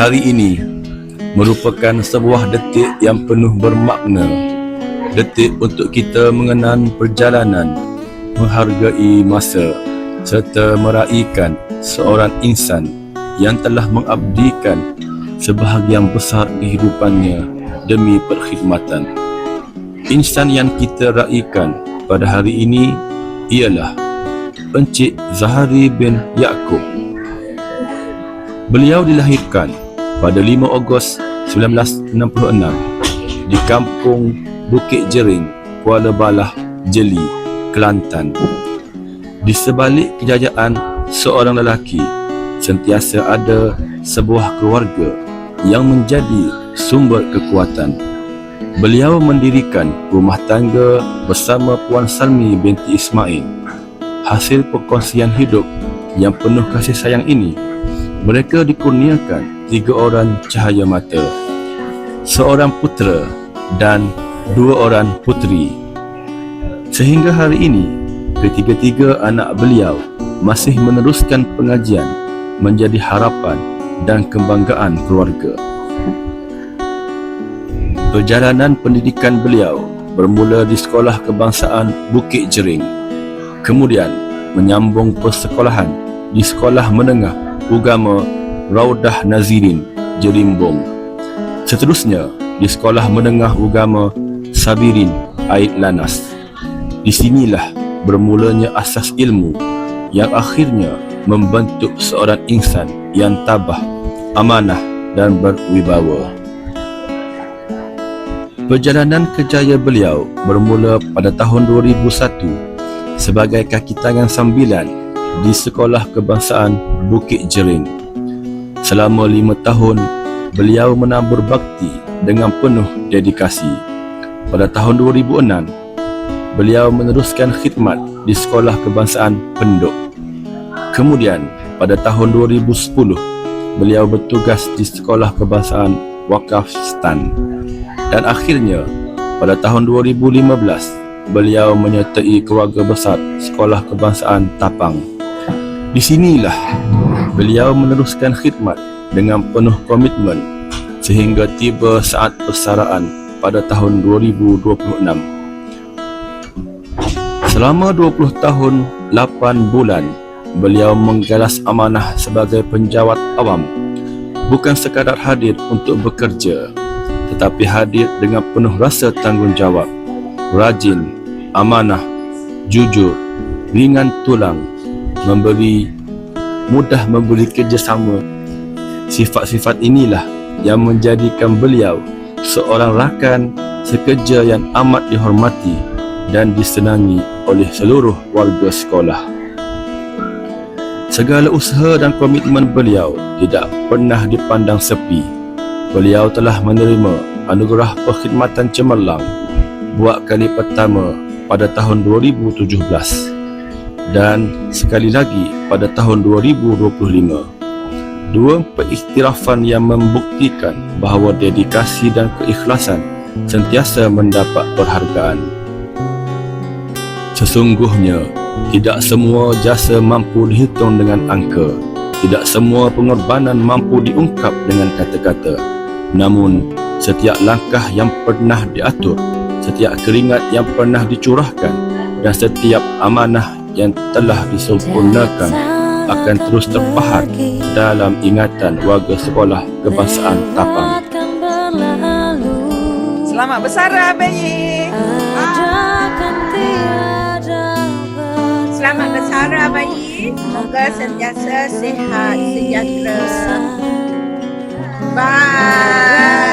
Hari ini merupakan sebuah detik yang penuh bermakna. Detik untuk kita mengenang perjalanan, menghargai masa serta meraihkan seorang insan yang telah mengabdikan sebahagian besar kehidupannya demi perkhidmatan. Insan yang kita raihkan pada hari ini ialah Encik Zahari bin Yaakob. Beliau dilahirkan pada 5 Ogos 1966 di Kampung Bukit Jering, Kuala Balah, Jeli, Kelantan. Di sebalik kejayaan seorang lelaki, sentiasa ada sebuah keluarga yang menjadi sumber kekuatan. Beliau mendirikan rumah tangga bersama Puan Salmi binti Ismail. Hasil perkongsian hidup yang penuh kasih sayang ini, mereka dikurniakan 3 orang cahaya mata, seorang putera dan 2 orang puteri. Sehingga hari ini, ketiga-tiga anak beliau masih meneruskan pengajian menjadi harapan dan kebanggaan keluarga. Perjalanan pendidikan beliau bermula di Sekolah Kebangsaan Bukit Jering, kemudian menyambung persekolahan di Sekolah Menengah Ugama Raudah Nazirin, Jerimbong. Seterusnya di Sekolah Menengah Ugama Sabirin, Aid Lanas. Di sinilah bermulanya asas ilmu yang akhirnya membentuk seorang insan yang tabah, amanah dan berwibawa. Perjalanan kerjaya beliau bermula pada tahun 2001 sebagai kaki tangan sambilan di Sekolah Kebangsaan Bukit Jering. Selama 5 tahun, beliau menabur bakti dengan penuh dedikasi. Pada tahun 2006, beliau meneruskan khidmat di Sekolah Kebangsaan Penduk. Kemudian, pada tahun 2010, beliau bertugas di Sekolah Kebangsaan Wakaf Stan. Dan akhirnya, pada tahun 2015, beliau menyertai keluarga besar Sekolah Kebangsaan Tapang. Di sinilah beliau meneruskan khidmat dengan penuh komitmen sehingga tiba saat persaraan pada tahun 2026. Selama 20 tahun 8 bulan, beliau menggalas amanah sebagai penjawat awam, bukan sekadar hadir untuk bekerja, tetapi hadir dengan penuh rasa tanggungjawab, rajin, amanah, jujur, ringan tulang, mudah memberi kerjasama. Sifat-sifat inilah yang menjadikan beliau seorang rakan sekerja yang amat dihormati dan disenangi oleh seluruh warga sekolah. Segala usaha dan komitmen beliau tidak pernah dipandang sepi. Beliau telah menerima anugerah perkhidmatan cemerlang buat kali pertama pada tahun 2017 dan sekali lagi pada tahun 2025. 2 periktirafan yang membuktikan bahawa dedikasi dan keikhlasan sentiasa mendapat penghargaan. Sesungguhnya, tidak semua jasa mampu dihitung dengan angka. Tidak semua pengorbanan mampu diungkap dengan kata-kata. Namun, setiap langkah yang pernah diatur, setiap keringat yang pernah dicurahkan, dan setiap amanah yang telah disempurnakan akan terus terpahat dalam ingatan warga Sekolah Kebangsaan Tapang. Selamat bersara bayi. Selamat bersara bayi. Semoga sentiasa sihat sejahtera. Bye.